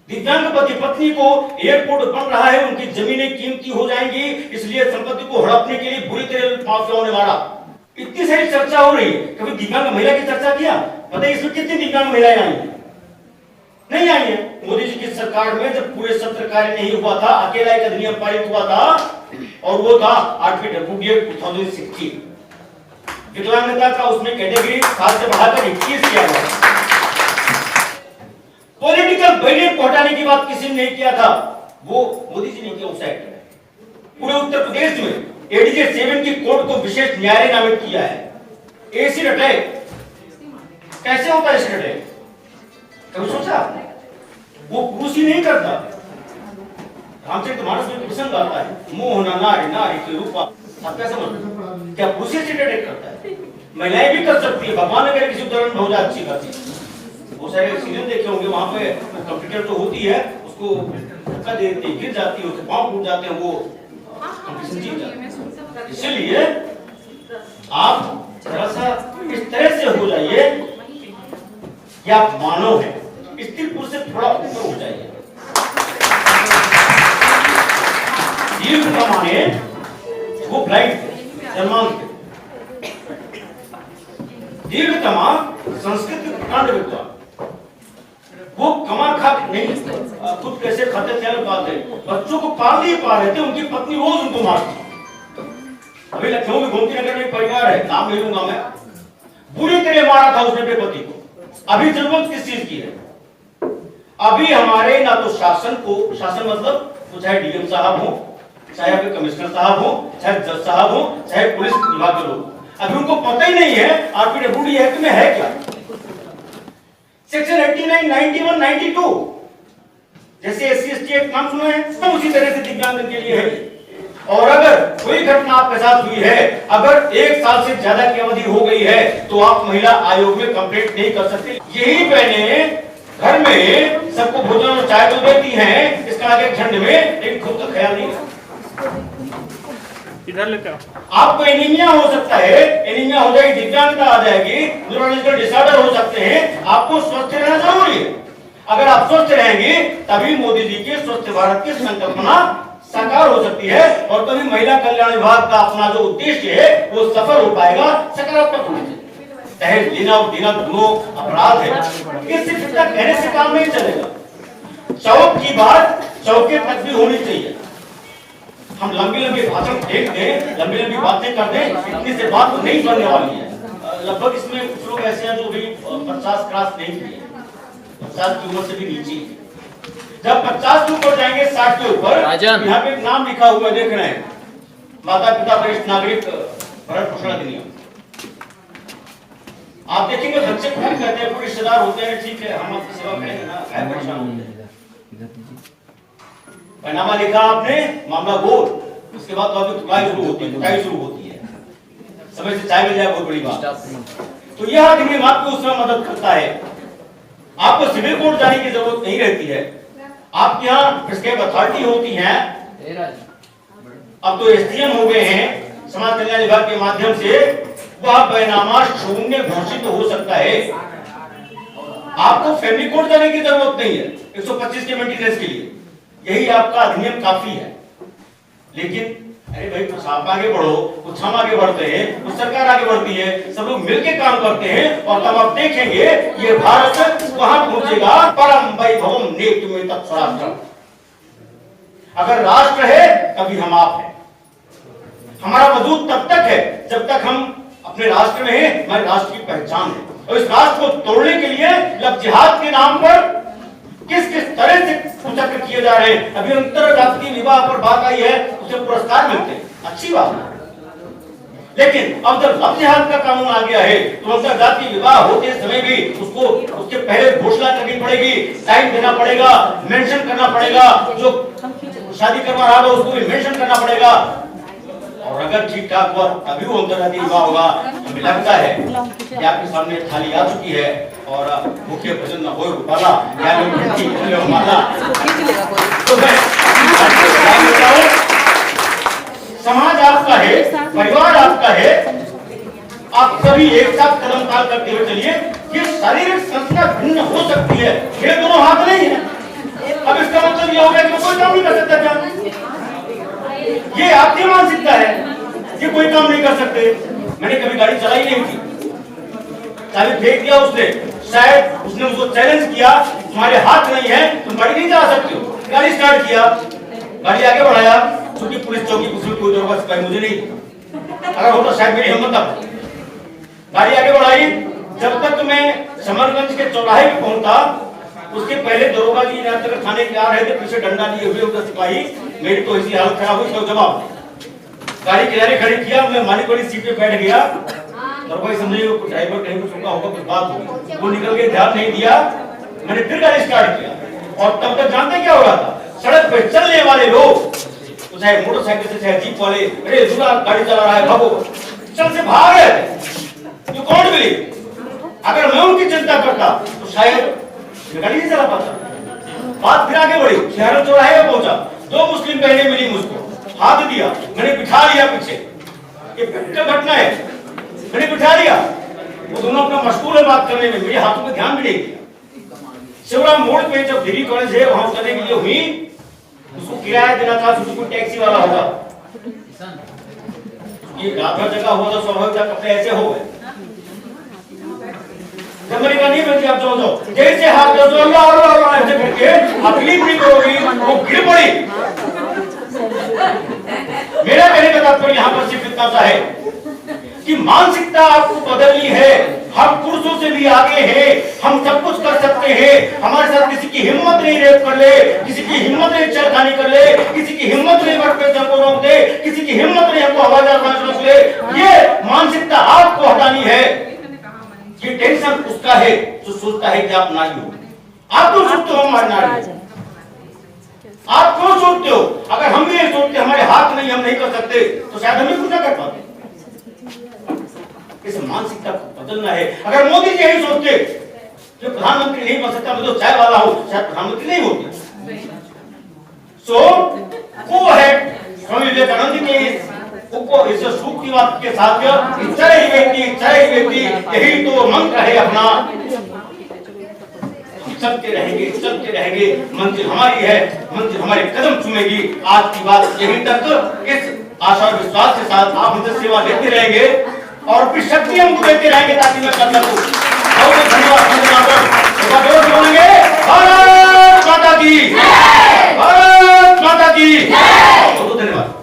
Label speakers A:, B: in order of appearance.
A: दिव्यांग पति पत्नी को एयरपोर्ट बन रहा है, उनकी जमीनें कीमती हो जाएंगी, इसलिए संपत्ति को हड़पने के लिए बुरी तरह माफियाओं ने मारा। इतनी सारी चर्चा हो रही है, कभी दिव्यांग महिला की चर्चा किया? पता है इसमें कितनी दिव्यांग महिलाएं आई हैं? नहीं आई है। मोदी जी की सरकार में जब पूरे सत्र कार्य नहीं हुआ था, अकेला एक अधिनियम पारित हुआ था और वो था 8वीं WDA 2016। विकलांगता का उसमें कैटेगरी 7 से बढ़ाकर 21 किया गया। पॉलिटिकल बैरियर को हटाने की बात किसी ने नहीं किया था, वो मोदी जी ने किया उस एक्ट में। पूरे उत्तर प्रदेश में एडीजे 7 की कोर्ट को विशेष न्यायालय नामित किया है। एसिड अटैक कैसे होता है? एसिड अटैक कभी सोचा? वो पुरुष ही नहीं करता। रामचरितमानस में प्रसंग आता है, मोह न नारी नारी के रूपा। आप क्या समझ, क्या पुरुष एसिड अटैक करता है? महिलाएं भी कर सकती है, भगवान अगर किसी उदाहरण हो जाए अच्छी बात है। वो सारे सीरियल देखे होंगे, वहां पे कंप्यूटर तो होती है, उसको धक्का देते गिर जाती है, उसके पांव टूट जाते हैं, वो कंपटीशन जीत जाते हैं। इसलिए आप थोड़ा सा इस तरह से हो जाइए कि आप मानव हैं, स्त्री पुरुष से थोड़ा ऊपर हो जाइए। माने वो ब्लाइंड थे, दीर्घतमा संस्कृत प्रकांड विद्वान, वो कमा खा नहीं, खुद कैसे खाते थे बात है, बच्चों को पाल नहीं पा रहे थे, उनकी पत्नी रोज उनको मारती। अभी लखनऊ में गोमती नगर में परिवार है, नाम नहीं लूंगा मैं, बुरी तरह मारा था उसने अपने पति को। अभी जरूरत किस चीज की है? अभी हमारे ना तो शासन को, शासन मतलब तो चाहे डीएम साहब हो, चाहे आपके कमिश्नर साहब हो, चाहे जज साहब हो, चाहे पुलिस विभाग के लोग, अभी उनको पता ही नहीं है RPWD एक्ट में है क्या। सेक्शन 89, 91, 92 जैसे SC/ST एक्ट नाम सुना है, तो उसी तरह से दिव्यांग के लिए है। और अगर कोई घटना आपके साथ हुई है, अगर 1 साल से ज्यादा की अवधि हो गई है, तो आप महिला आयोग में कंप्लेंट नहीं कर सकते। यही बहनें घर में सबको भोजन और चाय तो देती हैं, इसका आगे झंड में एक खुद का ख्याल नहीं है।
B: इधर लेकर
A: आपको एनीमिया हो सकता है, एनीमिया हो जाएगी, दिव्यांगता आ जाएगी, न्यूरोलॉजिकल डिसऑर्डर हो सकते हैं, आपको स्वस्थ रहना जरूरी है। अगर आप स्वस्थ रहेंगे तभी मोदी जी के स्वच्छ भारत की संकल्पना साकार हो सकती है, और तभी महिला कल्याण विभाग का अपना जो उद्देश्य है वो सफल हो पाएगा, सकारात्मक होना चाहिए। दहेज लेना और देना दोनों अपराध है, ये सिर्फ इतना कहने से काम नहीं चलेगा। चौक की बात चौके तक भी होनी चाहिए। हम लंबी लंबी भाषण फेंक दें, लंबी लंबी बातें कर दें, इतनी से बात तो नहीं बनने वाली है। लगभग इसमें कुछ लोग ऐसे हैं जो भी 50 क्रॉस नहीं किए, 50 की उम्र से भी नीचे। जब 50 के ऊपर जाएंगे, 60 के ऊपर, यहाँ पे एक नाम लिखा हुआ देख रहे हैं, माता पिता वरिष्ठ नागरिक भरण पोषण अधिनियम। आप देखेंगे बच्चे को कहते हैं, कोई रिश्तेदार होते हैं, ठीक है हम आपकी सेवा करेंगे ना, क्या परेशान होते हैं। पैनामा लिखा आपने, मामला बोल, उसके बाद तो आपकी तुलाई शुरू होती है, समय से चाय मिल जाए बहुत बड़ी बात। तो यह अधिनियम आपको उसमें मदद करता है। आपको सिविल कोर्ट जाने की जरूरत नहीं रहती है, आपके यहाँ प्रिस्क्राइब अथॉरिटी होती है। अब तो SDM हो गए हैं, समाज कल्याण विभाग के माध्यम से वह बैनामा शून्य घोषित हो सकता है। आपको फैमिली कोर्ट जाने की जरूरत नहीं है 125 के मेंटेनेंस के लिए, यही आपका अधिनियम काफी है। लेकिन अरे भाई कुछ आप आगे बढ़ो, कुछ हम आगे बढ़ते हैं, कुछ सरकार आगे बढ़ती है, सब लोग मिलकर काम करते हैं, और तब आप देखेंगे ये भारत वहां पहुंचेगा परम वैभवम नेतुमे तत्स्वराष्ट्रम। अगर राष्ट्र है तभी हम आप हैं। हमारा वजूद तब तक है जब तक हम अपने राष्ट्र में हैं, हमारे राष्ट्र की पहचान है। और इस राष्ट्र को तोड़ने के लिए लब जिहाद के नाम पर किस किस तरह से कुचक्र किए जा रहे हैं। अभी अंतरराष्ट्रीय विवाह पर बात आई है, उसे पुरस्कार मिलते हैं, अच्छी बात है। लेकिन अब जब लब जिहाद का कानून आ गया है, तो अंतरराष्ट्रीय विवाह होते समय भी उसको उसके पहले घोषणा करनी पड़ेगी, टाइम देना पड़ेगा, मेंशन करना पड़ेगा, जो शादी करवा रहा है उसको भी मेंशन करना पड़ेगा। और अगर ठीक ठाक हुआ तभी वो अंतरराष्ट्रीय विवाह होगा। हमें लगता है कि आपके सामने थाली आ चुकी है, और मुख्य भजन न हो रुपाला या तो समाज आपका है, परिवार आपका है, आप सभी एक साथ कदम ताल करते हुए चलिए। ये शारीरिक संस्था भिन्न हो सकती है, ये दोनों हाथ नहीं है। ये हो गया कि कोई काम नहीं कर सकता क्या? ये आपकी मानसिकता है कि कोई काम नहीं कर सकते। मैंने कभी गाड़ी चलाई नहीं थी, चाबी फेंक दिया उसने, शायद उसने मुझको चैलेंज किया, तुम्हारे हाथ नहीं है तुम गाड़ी नहीं चला सकते हो। गाड़ी स्टार्ट किया, गाड़ी आगे बढ़ाया, क्योंकि पुलिस चौकी उसमें कोई दरोगा सिपाही मुझे नहीं, अगर होता शायद मेरी हिम्मत ना। गाड़ी आगे बढ़ाई, जब तक मैं समरगंज के चौराहे पे पहुंचा, उसके पहले दरोगा जी तक थाने के आ रहे थे, पीछे डंडा लिए हुए उधर सिपाही। मेरी तो ऐसी हालत खराब हुई, तो जवाब गाड़ी किनारे खड़ी किया, मैं मालिक वाली सीट पे बैठ गया। दरोगा समझे ड्राइवर कहीं कुछ होगा, कुछ बात होगी, वो निकल के ध्यान नहीं दिया। मैंने फिर गाड़ी स्टार्ट किया, और तब तक जानते क्या हो रहा था? सड़क पे चलने वाले लोग, चाहे मोटरसाइकिल से चाहे जीप वाले, अरे दूल्हा गाड़ी चला रहा है भागो, चल से भाग रहे थे। You can't believe, अगर मैं उनकी चिंता करता तो शायद गाड़ी नहीं चला पाता। बात फिर आगे बढ़ी, शहर चौराहे पे पहुंचा, दो मुस्लिम बहनें मिली मुझको, हाथ दिया, मैंने बिठा लिया पीछे। ये क्या घटना है? मैंने बिठा लिया, वो दोनों अपना मशगूल है बात करने में, मेरे हाथों पे ध्यान भी नहीं दिया। शिवराम मोड़ पे जब डिग्री कॉलेज है वहां उतरने के लिए हुई, उसको किराया देना था, उसको टैक्सी वाला होगा, ये रात भर जगह हुआ तो स्वाभाविक कपड़े ऐसे हो गए। जब मैंने कहा नहीं बल्कि आप जाओ जाओ, जैसे हाथ दो अल्लाह ऐसे करके तकलीफ नहीं करोगी, वो गिर पड़ी। मेरा कहने का तात्पर्य यहाँ पर सिर्फ इतना सा है कि मानसिकता आपको बदलनी है। हम पुरुषों से भी आगे हैं, हम सब कुछ कर सकते हैं। हमारे साथ किसी की हिम्मत नहीं रेप कर ले, किसी की हिम्मत नहीं छेड़खानी कर ले, किसी की हिम्मत नहीं वट पे हमको रोक दे, किसी की हिम्मत नहीं हमको हवादार रोक ले। ये मानसिकता आपको हटानी है। ये टेंशन उसका है जो सोचता है कि आप नारी हो। आप क्यों सोचते हो हमारे नारी? आप क्यों सोचते हो? अगर हम भी ये सोचते हमारे हाथ नहीं, हम नहीं कर सकते, तो शायद हम भी कुछ ना कर पाते। इस मानसिकता को बदलना है। अगर मोदी जी यही सोचते कि प्रधानमंत्री नहीं बन सकता, मैं तो चाय वाला हूं, शायद प्रधानमंत्री नहीं होते। सो गो अहेड, स्वामी विवेकानंद के इस सूक्ति वाक्य के साथ चले व्यक्ति यही तो मंत्र है अपना। चलते रहेंगे, मंजिल हमारी है, मंजिल हमारे कदम चूमेगी। आज की बात यहीं तक। इस आशा और विश्वास के साथ आप हमसे सेवा लेते रहेंगे और अपनी शक्ति हमको देते रहेंगे ताकि मैं कर सकूं। बहुत धन्यवाद। भारत माता की, भारत माता की। बहुत धन्यवाद।